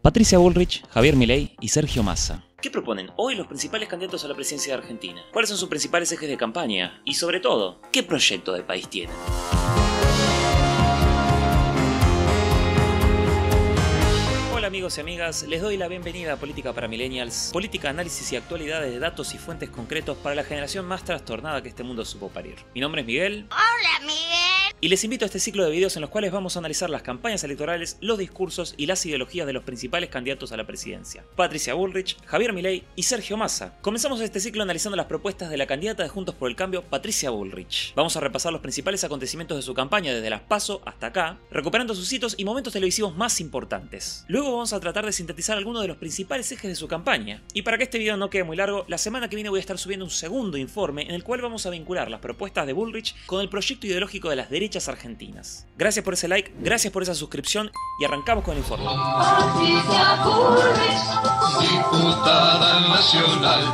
Patricia Bullrich, Javier Milei y Sergio Massa. ¿Qué proponen hoy los principales candidatos a la presidencia de Argentina? ¿Cuáles son sus principales ejes de campaña? Y sobre todo, ¿qué proyecto de país tienen? Hola amigos y amigas, les doy la bienvenida a Política para Millennials, política, análisis y actualidades de datos y fuentes concretos para la generación más trastornada que este mundo supo parir. Mi nombre es Miguel. Hola Miguel. Y les invito a este ciclo de videos en los cuales vamos a analizar las campañas electorales, los discursos y las ideologías de los principales candidatos a la presidencia: Patricia Bullrich, Javier Milei y Sergio Massa. Comenzamos este ciclo analizando las propuestas de la candidata de Juntos por el Cambio, Patricia Bullrich. Vamos a repasar los principales acontecimientos de su campaña desde las PASO hasta acá, recuperando sus hitos y momentos televisivos más importantes. Luego vamos a tratar de sintetizar algunos de los principales ejes de su campaña. Y para que este video no quede muy largo, la semana que viene voy a estar subiendo un segundo informe en el cual vamos a vincular las propuestas de Bullrich con el proyecto ideológico de las derechas argentinas. Gracias por ese like, gracias por esa suscripción y arrancamos con el informe. Patricia Bullrich, diputada nacional.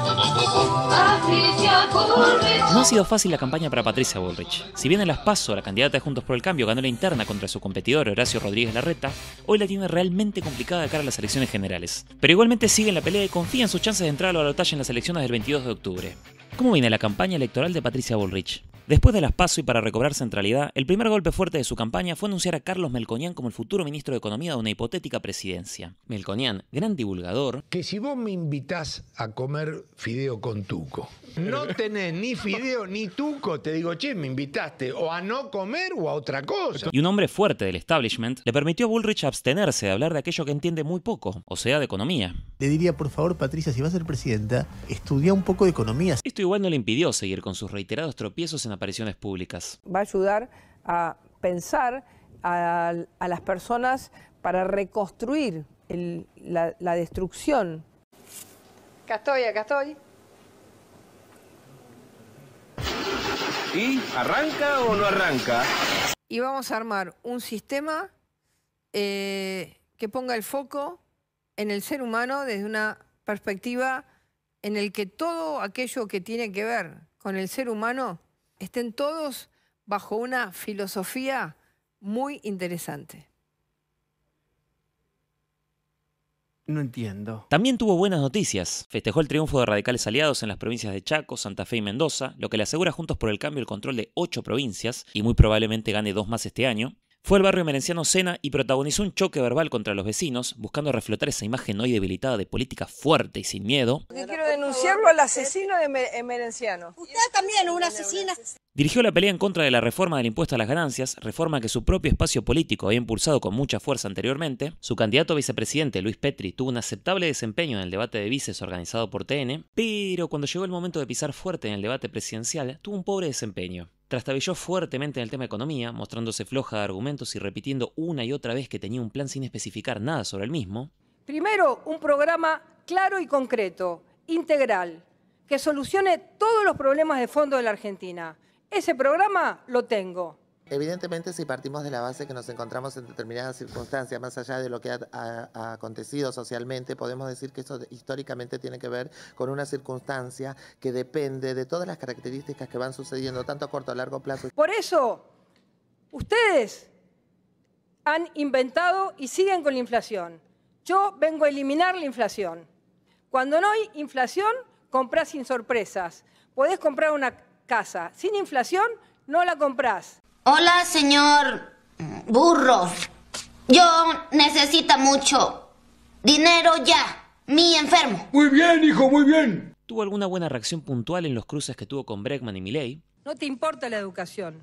Patricia Bullrich. No ha sido fácil la campaña para Patricia Bullrich. Si bien en las PASO la candidata de Juntos por el Cambio ganó la interna contra su competidor Horacio Rodríguez Larreta, hoy la tiene realmente complicada de cara a las elecciones generales. Pero igualmente sigue en la pelea y confía en sus chances de entrar a la balotaje en las elecciones del 22 de octubre. ¿Cómo viene la campaña electoral de Patricia Bullrich? Después de las PASO y para recobrar centralidad, el primer golpe fuerte de su campaña fue anunciar a Carlos Melconian como el futuro ministro de Economía de una hipotética presidencia. Melconian, gran divulgador, que si vos me invitás a comer fideo con tuco, no tenés ni fideo ni tuco, te digo, che, me invitaste o a no comer o a otra cosa. Y un hombre fuerte del establishment, le permitió a Bullrich abstenerse de hablar de aquello que entiende muy poco, o sea, de economía. Le diría, por favor, Patricia, si vas a ser presidenta, estudia un poco de economía. Esto igual no le impidió seguir con sus reiterados tropiezos en apariciones públicas. Va a ayudar a pensar a las personas para reconstruir la destrucción. Acá estoy. ¿Y arranca o no arranca? Y vamos a armar un sistema que ponga el foco en el ser humano desde una perspectiva en el que todo aquello que tiene que ver con el ser humano estén todos bajo una filosofía muy interesante. No entiendo. También tuvo buenas noticias. Festejó el triunfo de radicales aliados en las provincias de Chaco, Santa Fe y Mendoza, lo que le asegura Juntos por el Cambio el control de 8 provincias, y muy probablemente gane 2 más este año. Fue al barrio merenciano Sena y protagonizó un choque verbal contra los vecinos, buscando reflotar esa imagen hoy debilitada de política fuerte y sin miedo. Quiero denunciarlo al asesino de Merenciano. Usted también, una asesina. Dirigió la pelea en contra de la reforma del impuesto a las ganancias, reforma que su propio espacio político había impulsado con mucha fuerza anteriormente. Su candidato a vicepresidente, Luis Petri, tuvo un aceptable desempeño en el debate de vices organizado por TN, pero cuando llegó el momento de pisar fuerte en el debate presidencial, tuvo un pobre desempeño. Trastabilló fuertemente en el tema economía, mostrándose floja de argumentos y repitiendo una y otra vez que tenía un plan sin especificar nada sobre el mismo. Primero, un programa claro y concreto, integral, que solucione todos los problemas de fondo de la Argentina. Ese programa lo tengo. Evidentemente, si partimos de la base que nos encontramos en determinadas circunstancias, más allá de lo que ha acontecido socialmente, podemos decir que eso históricamente tiene que ver con una circunstancia que depende de todas las características que van sucediendo, tanto a corto o a largo plazo. Por eso, ustedes han inventado y siguen con la inflación. Yo vengo a eliminar la inflación. Cuando no hay inflación, comprás sin sorpresas. Podés comprar una casa. Sin inflación, no la comprás. Hola, señor burro. Yo necesito mucho dinero ya. Mi enfermo. Muy bien, hijo, muy bien. Tuvo alguna buena reacción puntual en los cruces que tuvo con Bregman y Milei. No te importa la educación.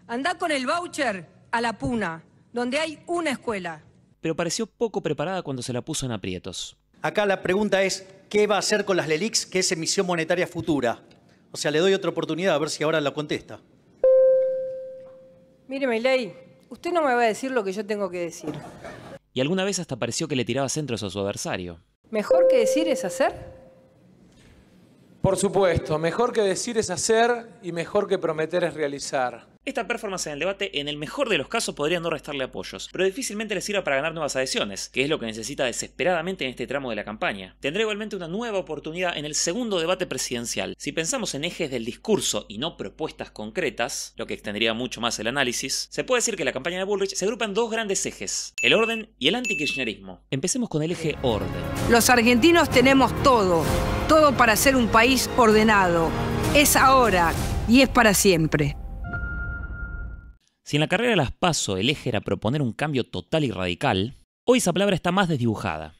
Andá con el voucher a La Puna, donde hay una escuela. Pero pareció poco preparada cuando se la puso en aprietos. Acá la pregunta es, ¿qué va a hacer con las LELIQs, que es emisión monetaria futura? O sea, le doy otra oportunidad a ver si ahora la contesta. Mire, Milei, usted no me va a decir lo que yo tengo que decir. Y alguna vez hasta pareció que le tiraba centros a su adversario. ¿Mejor que decir es hacer? Por supuesto, mejor que decir es hacer y mejor que prometer es realizar. Esta performance en el debate, en el mejor de los casos, podría no restarle apoyos, pero difícilmente le sirva para ganar nuevas adhesiones, que es lo que necesita desesperadamente en este tramo de la campaña. Tendrá igualmente una nueva oportunidad en el segundo debate presidencial. Si pensamos en ejes del discurso y no propuestas concretas, lo que extendería mucho más el análisis, se puede decir que la campaña de Bullrich se agrupa en dos grandes ejes: el orden y el anti-kirchnerismo. Empecemos con el eje orden. Los argentinos tenemos todo para ser un país ordenado. Es ahora y es para siempre. Si en la carrera de las PASO el eje era proponer un cambio total y radical, hoy esa palabra está más desdibujada.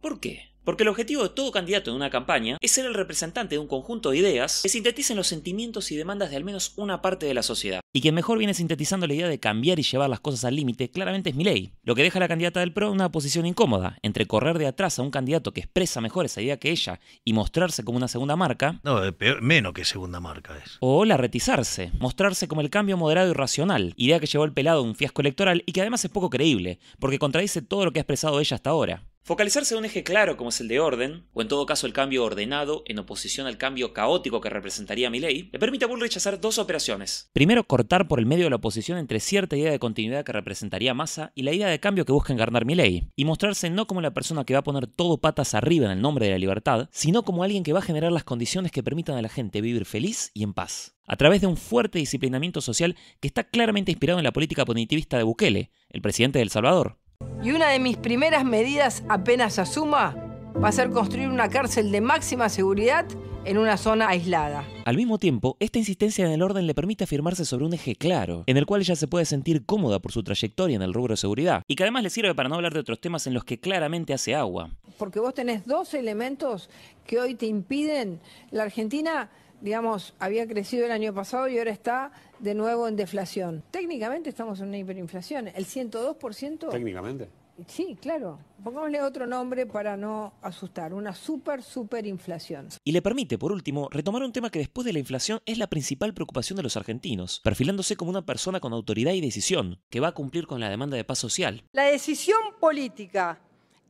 ¿Por qué? Porque el objetivo de todo candidato en una campaña es ser el representante de un conjunto de ideas que sinteticen los sentimientos y demandas de al menos una parte de la sociedad. Y quien mejor viene sintetizando la idea de cambiar y llevar las cosas al límite claramente es Milei, lo que deja a la candidata del PRO en una posición incómoda, entre correr de atrás a un candidato que expresa mejor esa idea que ella y mostrarse como una segunda marca, No, menos que segunda marca es. o larretizarse, mostrarse como el cambio moderado y racional, idea que llevó el pelado a un fiasco electoral y que además es poco creíble, porque contradice todo lo que ha expresado ella hasta ahora. Focalizarse en un eje claro como es el de orden, o en todo caso el cambio ordenado en oposición al cambio caótico que representaría Milei, le permite a Bullrich hacer dos operaciones. Primero, cortar por el medio de la oposición entre cierta idea de continuidad que representaría Massa y la idea de cambio que busca encarnar Milei, y mostrarse no como la persona que va a poner todo patas arriba en el nombre de la libertad, sino como alguien que va a generar las condiciones que permitan a la gente vivir feliz y en paz, a través de un fuerte disciplinamiento social que está claramente inspirado en la política punitivista de Bukele, el presidente de El Salvador. Y una de mis primeras medidas apenas asuma va a ser construir una cárcel de máxima seguridad en una zona aislada. Al mismo tiempo, esta insistencia en el orden le permite afirmarse sobre un eje claro, en el cual ella se puede sentir cómoda por su trayectoria en el rubro de seguridad, y que además le sirve para no hablar de otros temas en los que claramente hace agua. Porque vos tenés dos elementos que hoy te impiden. La Argentina, digamos, había crecido el año pasado y ahora está de nuevo en deflación. Técnicamente estamos en una hiperinflación. El 102%... ¿Técnicamente? Sí, claro. Pongámosle otro nombre para no asustar. Una superinflación. Y le permite, por último, retomar un tema que después de la inflación es la principal preocupación de los argentinos, perfilándose como una persona con autoridad y decisión, que va a cumplir con la demanda de paz social. La decisión política,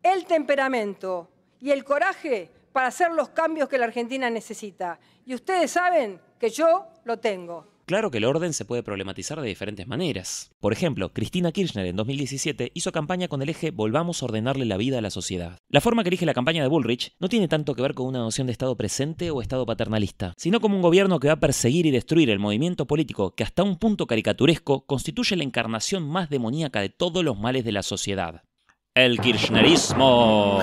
el temperamento y el coraje para hacer los cambios que la Argentina necesita. Y ustedes saben que yo lo tengo. Claro que el orden se puede problematizar de diferentes maneras. Por ejemplo, Cristina Kirchner en 2017 hizo campaña con el eje "Volvamos a ordenarle la vida a la sociedad". La forma que elige la campaña de Bullrich no tiene tanto que ver con una noción de Estado presente o Estado paternalista, sino como un gobierno que va a perseguir y destruir el movimiento político que hasta un punto caricaturesco constituye la encarnación más demoníaca de todos los males de la sociedad: el kirchnerismo.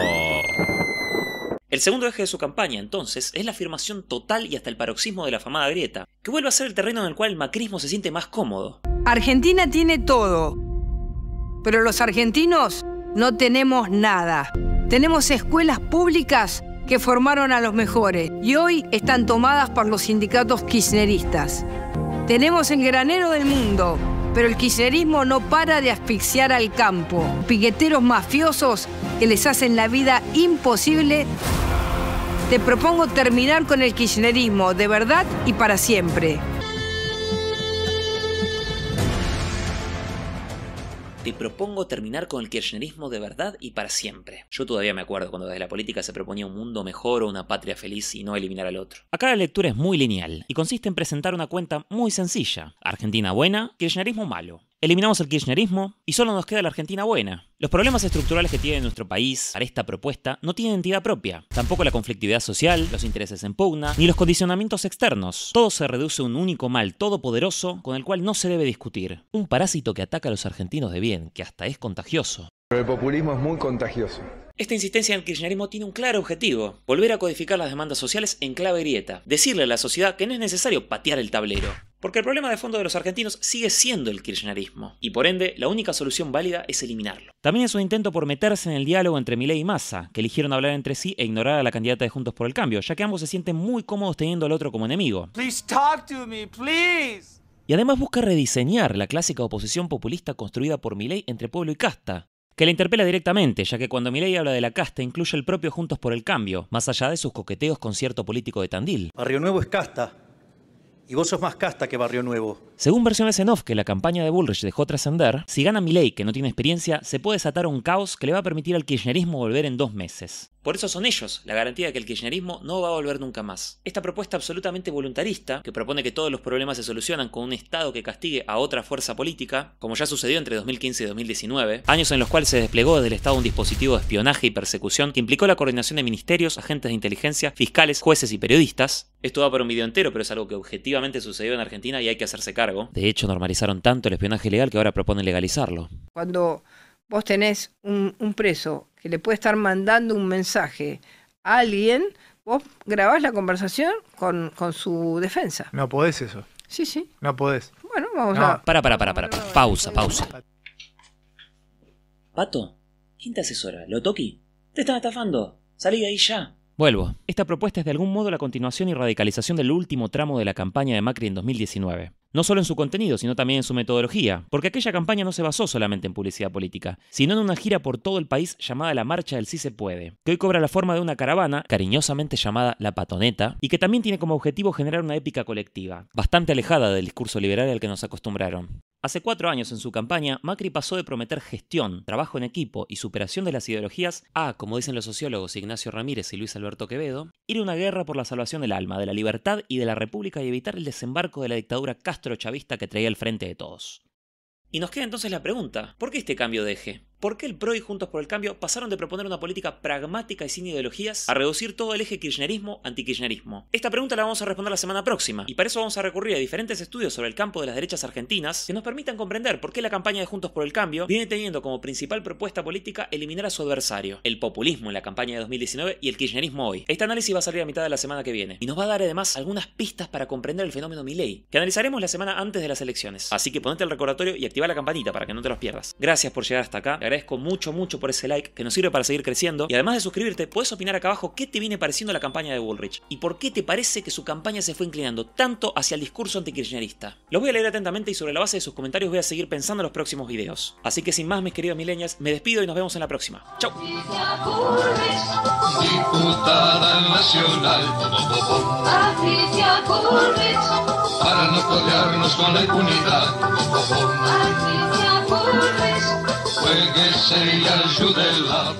El segundo eje de su campaña, entonces, es la afirmación total y hasta el paroxismo de la afamada grieta, que vuelve a ser el terreno en el cual el macrismo se siente más cómodo. Argentina tiene todo, pero los argentinos no tenemos nada. Tenemos escuelas públicas que formaron a los mejores y hoy están tomadas por los sindicatos kirchneristas. Tenemos el granero del mundo, pero el kirchnerismo no para de asfixiar al campo. Piqueteros mafiosos que les hacen la vida imposible. Te propongo terminar con el kirchnerismo de verdad y para siempre. Te propongo terminar con el kirchnerismo de verdad y para siempre. Yo todavía me acuerdo cuando desde la política se proponía un mundo mejor o una patria feliz y no eliminar al otro. Acá la lectura es muy lineal y consiste en presentar una cuenta muy sencilla. Argentina buena, kirchnerismo malo. Eliminamos el kirchnerismo y solo nos queda la Argentina buena. Los problemas estructurales que tiene nuestro país para esta propuesta no tienen entidad propia. Tampoco la conflictividad social, los intereses en pugna, ni los condicionamientos externos. Todo se reduce a un único mal todopoderoso con el cual no se debe discutir. Un parásito que ataca a los argentinos de bien, que hasta es contagioso. El populismo es muy contagioso. Esta insistencia en el kirchnerismo tiene un claro objetivo: volver a codificar las demandas sociales en clave grieta. Decirle a la sociedad que no es necesario patear el tablero. Porque el problema de fondo de los argentinos sigue siendo el kirchnerismo, y por ende, la única solución válida es eliminarlo. También es un intento por meterse en el diálogo entre Milei y Massa, que eligieron hablar entre sí e ignorar a la candidata de Juntos por el Cambio, ya que ambos se sienten muy cómodos teniendo al otro como enemigo. Please talk to me, please. Y además busca rediseñar la clásica oposición populista construida por Milei entre pueblo y casta, que la interpela directamente, ya que cuando Milei habla de la casta incluye el propio Juntos por el Cambio, más allá de sus coqueteos con cierto político de Tandil. Barrio Nuevo es casta. Y vos sos más casta que Barrio Nuevo. Según versiones en off que la campaña de Bullrich dejó trascender, si gana Milei, que no tiene experiencia, se puede desatar un caos que le va a permitir al kirchnerismo volver en 2 meses. Por eso son ellos la garantía de que el kirchnerismo no va a volver nunca más. Esta propuesta absolutamente voluntarista, que propone que todos los problemas se solucionan con un Estado que castigue a otra fuerza política, como ya sucedió entre 2015 y 2019, años en los cuales se desplegó desde el Estado un dispositivo de espionaje y persecución que implicó la coordinación de ministerios, agentes de inteligencia, fiscales, jueces y periodistas. Esto da para un video entero, pero es algo que objetivamente sucedió en Argentina y hay que hacerse cargo. De hecho, normalizaron tanto el espionaje ilegal que ahora proponen legalizarlo. Cuando vos tenés un preso que le puede estar mandando un mensaje a alguien, vos grabás la conversación con su defensa. No podés eso. Sí, sí. No podés. Bueno, vamos a... Para. Pausa. Pato, ¿quién te asesora? ¿Lo Toki? Te están estafando. Salí de ahí ya. Vuelvo. Esta propuesta es de algún modo la continuación y radicalización del último tramo de la campaña de Macri en 2019. No solo en su contenido, sino también en su metodología, porque aquella campaña no se basó solamente en publicidad política, sino en una gira por todo el país llamada La Marcha del Sí se Puede, que hoy cobra la forma de una caravana, cariñosamente llamada La Patoneta, y que también tiene como objetivo generar una épica colectiva, bastante alejada del discurso liberal al que nos acostumbraron. Hace 4 años en su campaña, Macri pasó de prometer gestión, trabajo en equipo y superación de las ideologías a, como dicen los sociólogos Ignacio Ramírez y Luis Alberto Quevedo, ir a una guerra por la salvación del alma, de la libertad y de la república y evitar el desembarco de la dictadura castrochavista que traía al frente de todos. Y nos queda entonces la pregunta, ¿por qué este cambio de eje? ¿Por qué el PRO y Juntos por el Cambio pasaron de proponer una política pragmática y sin ideologías a reducir todo el eje kirchnerismo-antikirchnerismo? Esta pregunta la vamos a responder la semana próxima, y para eso vamos a recurrir a diferentes estudios sobre el campo de las derechas argentinas que nos permitan comprender por qué la campaña de Juntos por el Cambio viene teniendo como principal propuesta política eliminar a su adversario, el populismo en la campaña de 2019 y el kirchnerismo hoy. Este análisis va a salir a mitad de la semana que viene, y nos va a dar además algunas pistas para comprender el fenómeno Milei, que analizaremos la semana antes de las elecciones. Así que ponete el recordatorio y activa la campanita para que no te los pierdas. Gracias por llegar hasta acá, te agradezco mucho por ese like que nos sirve para seguir creciendo, y además de suscribirte, puedes opinar acá abajo qué te viene pareciendo la campaña de Bullrich y por qué te parece que su campaña se fue inclinando tanto hacia el discurso antikirchnerista. Los voy a leer atentamente y sobre la base de sus comentarios voy a seguir pensando en los próximos videos. Así que sin más, mis queridos millennials, me despido y nos vemos en la próxima. Chau. Diputada nacional, Patricia Bullrich, para no codearnos con la impunidad. Patricia Bullrich, Jueguese y ayúdela.